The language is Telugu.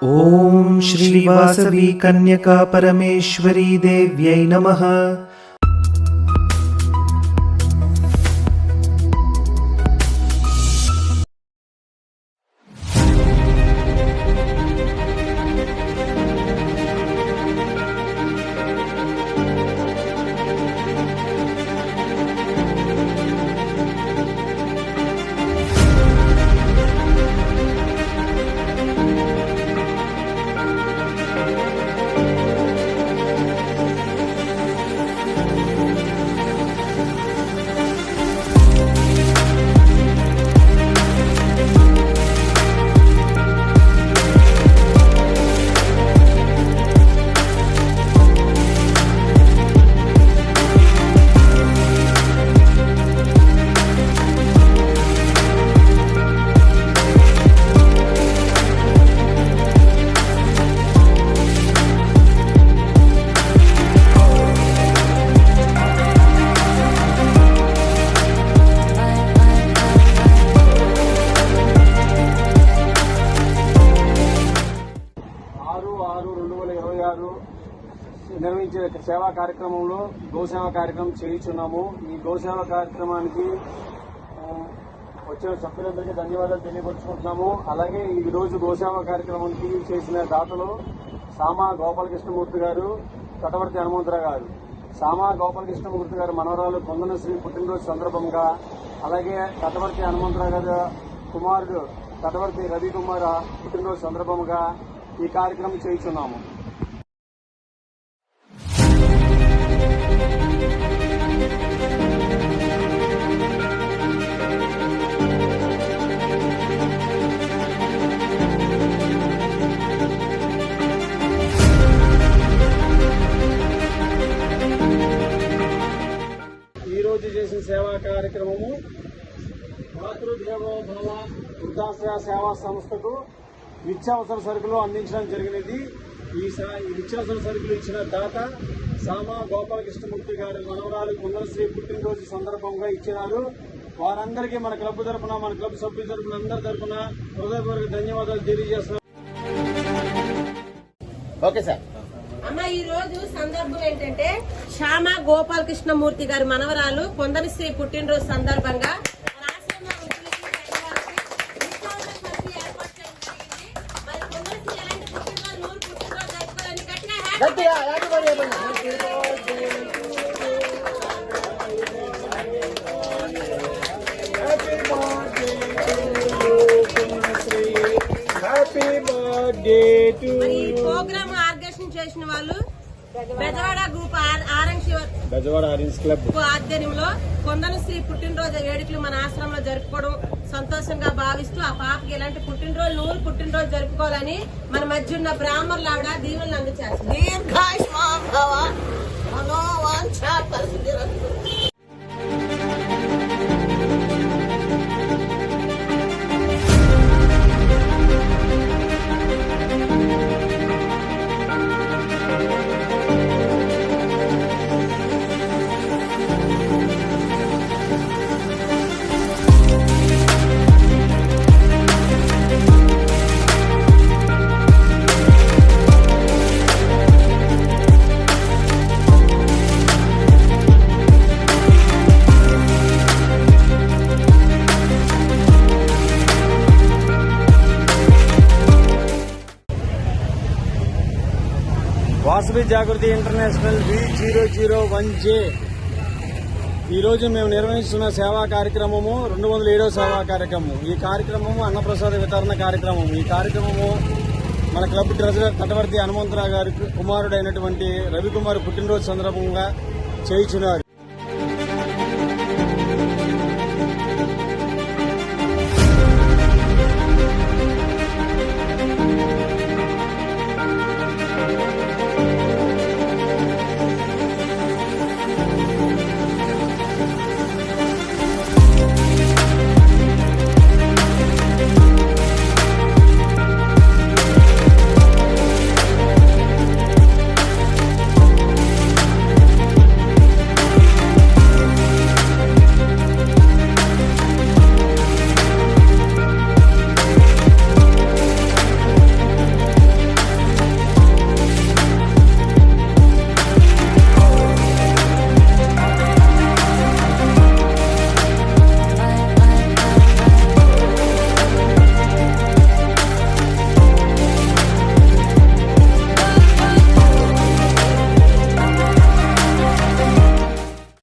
ओम श्री वासवी कन्यका परमेश्वरी देव्यै नमः। నిర్వహించే సేవా కార్యక్రమంలో గోసేవ కార్యక్రమం చేయించున్నాము. ఈ గోసేవ కార్యక్రమానికి వచ్చిన సభ్యులందరికీ ధన్యవాదాలు తెలియపరుచుకుంటున్నాము. అలాగే ఈ రోజు గోసేవ కార్యక్రమానికి చేసిన దాతలు సామా గోపాలకృష్ణమూర్తి గారు, తటవర్తి హనుమంతరావు గారు. సామా గోపాలకృష్ణమూర్తి గారు మనవరాలు కొందనశ్రీ పుట్టినరోజు సందర్భంగా, అలాగే తటవర్తి హనుమంతరావు గారు కుమారుడు తటవర్తి రవికుమార్ పుట్టినరోజు సందర్భంగా ఈ కార్యక్రమం చేయించున్నాము. ఈరోజు చేసిన సేవా కార్యక్రమము మాతృదేవోభవ వృద్ధాశ్రయ సేవా సంస్థకు నిత్యావసర సరుకులు అందించడం జరిగినది. ఈ నిత్యావసర సరుకులు ఇచ్చిన దాత సామా గోపాలకృష్ణమూర్తి గారి మనవరాలు కొందనశ్రీ పుట్టినరోజు సందర్భంగా ఇచ్చినారు. వారందరికీ మన క్లబ్ తరఫున, మన క్లబ్ సభ్యుల తరఫున, అందరి తరఫున హృదయపూర్వక ధన్యవాదాలు తెలియజేస్తున్నాం. Okay sir. అమ్మ, ఈ రోజు సందర్భం ఏంటంటే శ్యామ గోపాలకృష్ణమూర్తి గారి మనవరాలు కొందనశ్రీ పుట్టినరోజు సందర్భంగా ఈ ప్రోగ్రామ్ ఆర్గనైజేషన్ చేసిన వాళ్ళు బెజవాడ గ్రూప్ ఆరెంజ్ క్లబ్ ఆధ్వర్యంలో కొందనశ్రీ పుట్టినరోజు వేడుకలు మన ఆశ్రమంలో జరుపుకోవడం సంతోషంగా భావిస్తూ ఆ పాపకి ఎలాంటి పుట్టినరోజు జరుపుకోవాలని మన మధ్య ఉన్న బ్రాహ్మణులు ఆవిడ దీవెనలు అందజేస్తారు. వాసవి జాగృతి ఇంటర్నేషనల్ V001J ఈరోజు మేము నిర్వహిస్తున్న సేవా కార్యక్రమము 207వ సేవా కార్యక్రమం. ఈ కార్యక్రమము అన్నప్రసాద వితరణ కార్యక్రమం. ఈ కార్యక్రమము మన క్లబ్ ట్రెజరర్ తటవర్తి హనుమంతరావు గారి కుమారుడైనటువంటి రవికుమార్ పుట్టినరోజు సందర్భంగా చేయించున్నారు.